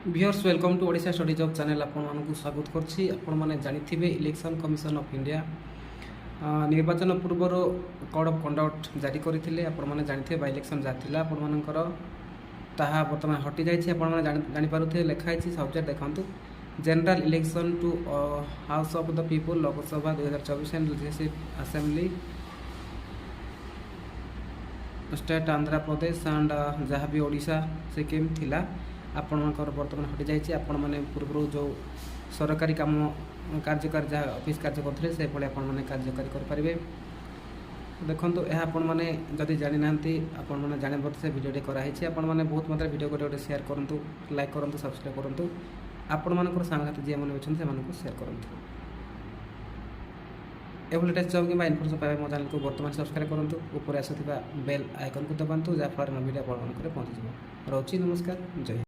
ভিউअर्स welcome to Odisha study job channel आपको स्वागत करछि। आपण जानिथिबे इलेक्शन कमिशन ऑफ इंडिया निर्वाचन पूर्वर कोड ऑफ कंडक्ट जारी करथिले। आपण जानिथिबे बाय इलेक्शन जाथिला आपण मानकर ताहा वर्तमान हटि जाइछि। आपण जानि पारुथे लेखा आइछि सब्जेक्ट देखंतु general election to House of the People Lok Sabha 2024 and legislative assembly state Andhra Pradesh and जहाँ भी ओडिशा सिक्किम थिला आपण बर्तमान हटि जाइए। आपण मैंने पूर्व जो सरकारी काम कार्यकारी जहाँ ऑफिस कार्य करते से भाई आपने कार्यकारी करेंगे। देखो यह आपण मैंने जदि जानी ना आपण मैंने जाने से भिडियो कराई आपण मैंने बहुत मात्रा भिडियो गोटे शेयर करूँ, लाइक करूँ, सब्सक्राइब करूँ। आपण मान सांगसाथी जी मैंने अच्छे से शेयर करूँ। एभली टेस्ट जॉब कि इनफर्मेशन पाए मो चैनल को बर्तमान सब्सक्राइब करूँ। ऊपर आसुवा बेल आइकन को दबातु जहाँफल वीडियो आप पहुँच रोची। नमस्कार, जय।